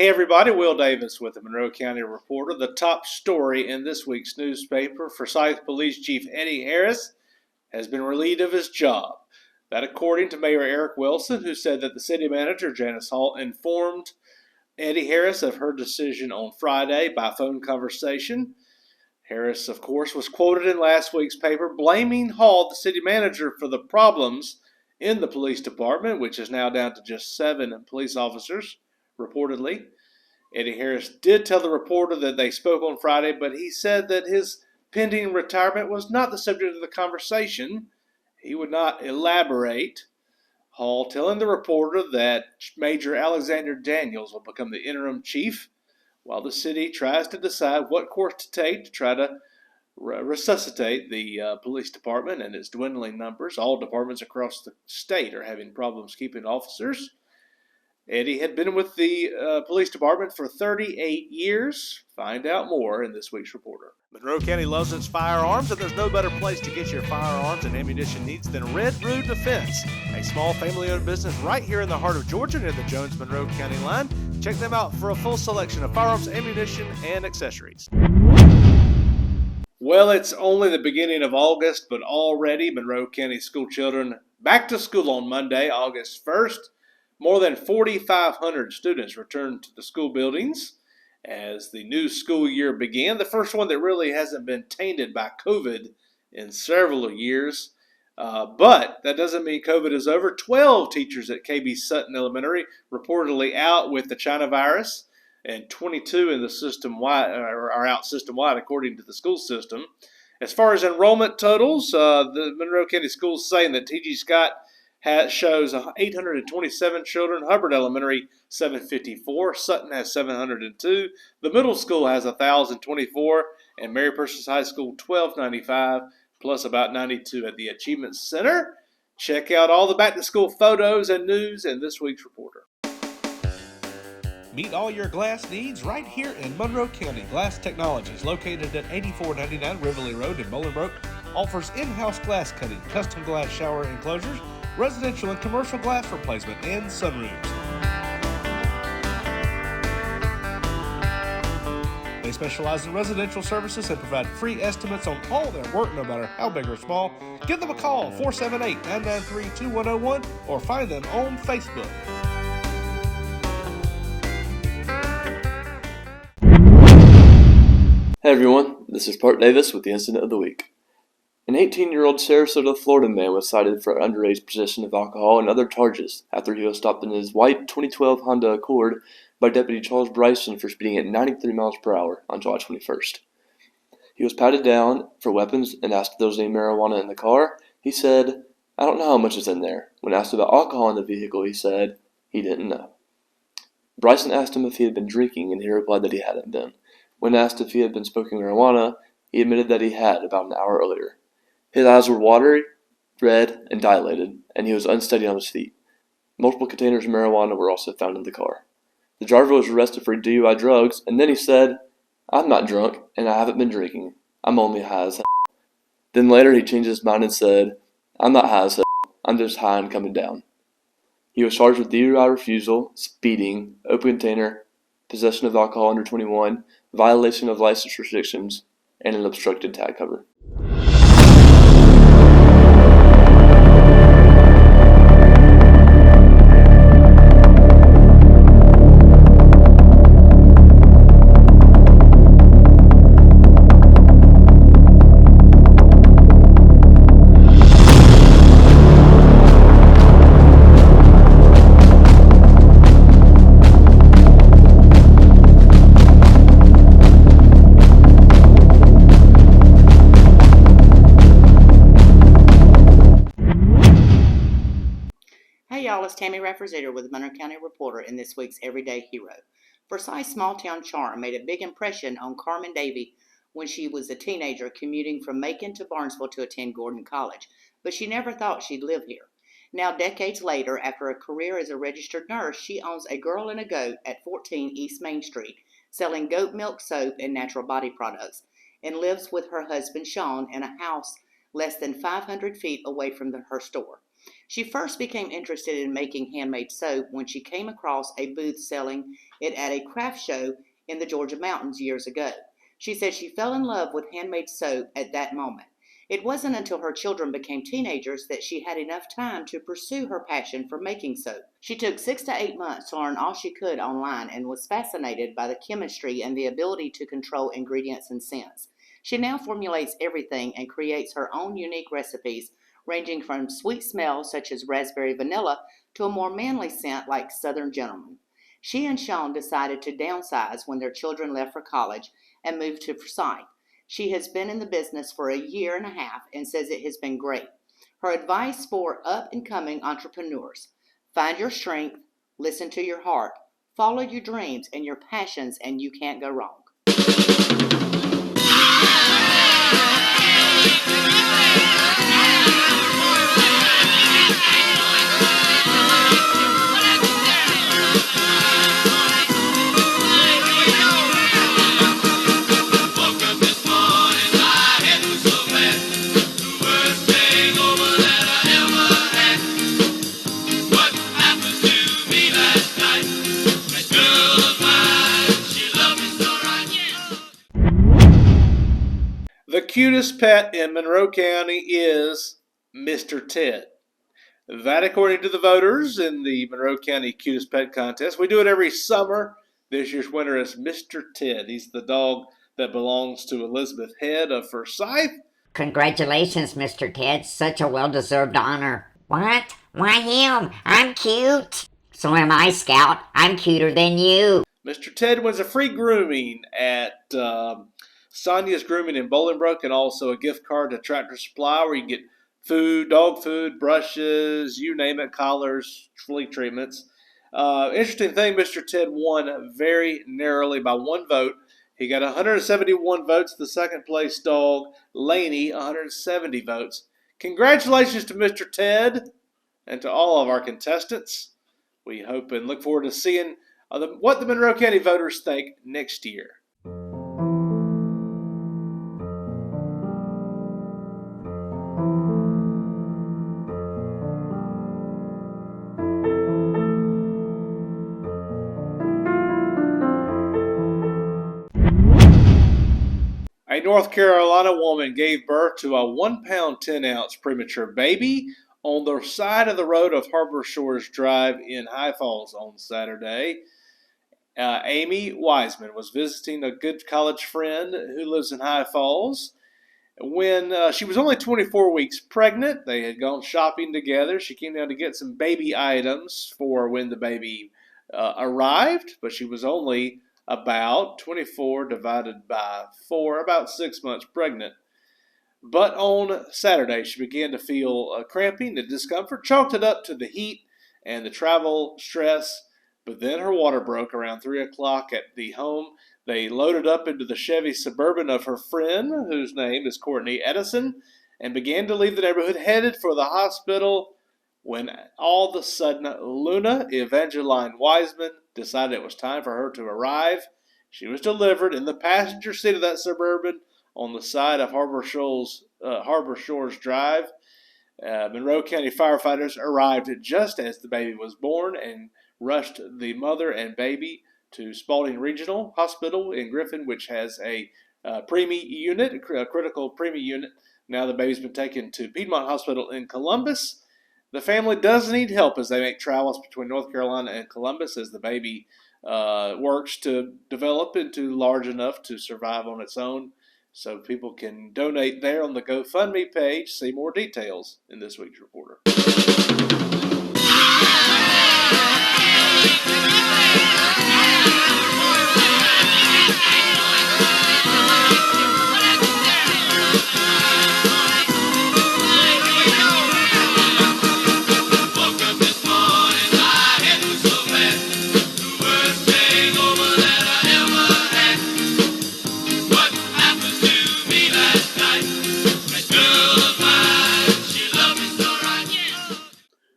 Hey everybody, Will Davis with the Monroe County Reporter. The top story in this week's newspaper: Forsyth Police Chief Eddie Harris has been relieved of his job. That according to Mayor Eric Wilson, who said that the city manager, Janice Hall, informed Eddie Harris of her decision on Friday by phone conversation. Harris, of course, was quoted in last week's paper blaming Hall, the city manager, for the problems in the police department, which is now down to just 7 police officers, reportedly. Eddie Harris did tell the reporter that they spoke on Friday, but he said that his pending retirement was not the subject of the conversation. He would not elaborate. Hall telling the reporter that Major Alexander Daniels will become the interim chief while the city tries to decide what course to take to try to resuscitate the police department and its dwindling numbers. All departments across the state are having problems keeping officers. Eddie had been with the police department for 38 years. Find out more in this week's Reporter. Monroe County loves its firearms, and there's no better place to get your firearms and ammunition needs than Red Root Defense, a small family-owned business right here in the heart of Georgia near the Jones-Monroe County line. Check them out for a full selection of firearms, ammunition, and accessories. Well, it's only the beginning of August, but already Monroe County school children back to school on Monday, August 1st. More than 4,500 students returned to the school buildings as the new school year began, the first one that really hasn't been tainted by COVID in several years. But that doesn't mean COVID is over. 12 teachers at KB Sutton Elementary reportedly out with the China virus, and 22 in the system-wide are out system-wide, according to the school system. As far as enrollment totals, the Monroe County Schools saying that T.G. Scott shows 827 children, Hubbard Elementary 754, Sutton has 702, the middle school has 1,024, and Mary Persis High School 1,295, plus about 92 at the Achievement Center. Check out all the back-to-school photos and news in this week's Reporter. Meet all your glass needs right here in Monroe County. Glass Technologies, located at 8499 Riverly Road in Bolingbrook, offers in-house glass cutting, custom glass shower enclosures, residential and commercial glass replacement, and sunroofs. They specialize in residential services and provide free estimates on all their work, no matter how big or small. Give them a call, 478-993-2101, or find them on Facebook. Hey everyone, this is Park Davis with the Incident of the Week. An 18-year-old Sarasota, Florida man was cited for underage possession of alcohol and other charges after he was stopped in his white 2012 Honda Accord by Deputy Charles Bryson for speeding at 93 miles per hour on July 21st. He was patted down for weapons and asked if there was any marijuana in the car. He said, "I don't know how much is in there." When asked about alcohol in the vehicle, he said he didn't know. Bryson asked him if he had been drinking, and he replied that he hadn't been. When asked if he had been smoking marijuana, he admitted that he had about an hour earlier. His eyes were watery, red, and dilated, and he was unsteady on his feet. Multiple containers of marijuana were also found in the car. The driver was arrested for DUI drugs, and then he said, "I'm not drunk, and I haven't been drinking. I'm only high as hell." Then later he changed his mind and said, "I'm not high as hell. I'm just high and coming down." He was charged with DUI refusal, speeding, open container, possession of alcohol under 21, violation of license restrictions, and an obstructed tag cover. Hey y'all, it's Tammy Refrigerator with the Monroe County Reporter in this week's Everyday Hero. Forsyth's small-town charm made a big impression on Carmen Davy when she was a teenager commuting from Macon to Barnesville to attend Gordon College, but she never thought she'd live here. Now, decades later, after a career as a registered nurse, she owns a Girl and a Goat at 14 East Main Street, selling goat milk soap and natural body products, and lives with her husband Sean in a house less than 500 feet away from her store. She first became interested in making handmade soap when she came across a booth selling it at a craft show in the Georgia mountains years ago. She said she fell in love with handmade soap at that moment. It wasn't until her children became teenagers that she had enough time to pursue her passion for making soap. She took 6 to 8 months to learn all she could online and was fascinated by the chemistry and the ability to control ingredients and scents. She now formulates everything and creates her own unique recipes, ranging from sweet smells such as raspberry vanilla to a more manly scent like Southern Gentleman. She and Sean decided to downsize when their children left for college and moved to Forsyth. She has been in the business for a year and a half and says it has been great. Her advice for up-and-coming entrepreneurs: find your strength, listen to your heart, follow your dreams and your passions, and you can't go wrong. The cutest pet in Monroe County is Mr. Ted. That, according to the voters in the Monroe County Cutest Pet Contest. We do it every summer. This year's winner is Mr. Ted. He's the dog that belongs to Elizabeth Head of Forsyth. Congratulations, Mr. Ted. Such a well-deserved honor. What? Why him? I'm cute. So am I, Scout. I'm cuter than you. Mr. Ted wins a free grooming at Sonia's Grooming in Bolingbrook, and also a gift card to Tractor Supply where you can get food, dog food, brushes, you name it, collars, flea treatments. Interesting thing, Mr. Ted won very narrowly by one vote. He got 171 votes. The second place dog, Laney, 170 votes. Congratulations to Mr. Ted and to all of our contestants. We hope and look forward to seeing what the Monroe County voters think next year. A North Carolina woman gave birth to a 1 pound 10 ounce premature baby on the side of the road of Harbor Shores Drive in High Falls on Saturday. Amy Wiseman was visiting a good college friend who lives in High Falls. When she was only 24 weeks pregnant, they had gone shopping together. She came down to get some baby items for when the baby arrived, but she was only about 24 divided by 4, about 6 months pregnant. But on Saturday, she began to feel cramping and discomfort, chalked it up to the heat and the travel stress. But then her water broke around 3 o'clock at the home. They loaded up into the Chevy Suburban of her friend, whose name is Courtney Edison, and began to leave the neighborhood, headed for the hospital, when all of a sudden Luna Evangeline Wiseman decided it was time for her to arrive. She was delivered in the passenger seat of that Suburban on the side of Harbor Shores Drive. Monroe County firefighters arrived just as the baby was born and rushed the mother and baby to Spalding Regional Hospital in Griffin, which has a preemie unit, a critical preemie unit. Now the baby's been taken to Piedmont Hospital in Columbus. The family does need help as they make travels between North Carolina and Columbus as the baby works to develop into large enough to survive on its own. So people can donate there on the GoFundMe page. See more details in this week's Reporter.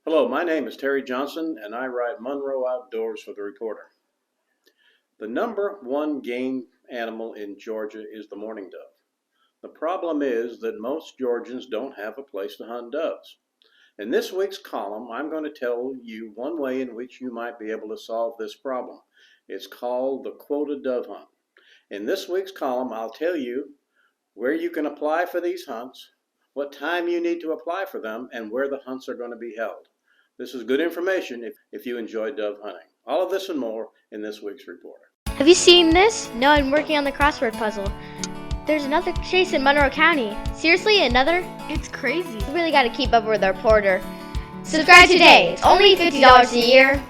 Hello, my name is Terry Johnson, and I write Monroe Outdoors for the Reporter. The number one game animal in Georgia is the mourning dove. The problem is that most Georgians don't have a place to hunt doves. In this week's column, I'm going to tell you one way in which you might be able to solve this problem. It's called the quota dove hunt. In this week's column, I'll tell you where you can apply for these hunts, what time you need to apply for them, and where the hunts are going to be held. This is good information if you enjoy dove hunting. All of this and more in this week's Reporter. Have you seen this? No, I'm working on the crossword puzzle. There's another chase in Monroe County. Seriously, another? It's crazy. We really got to keep up with our reporter. Subscribe today. It's only $50 a year.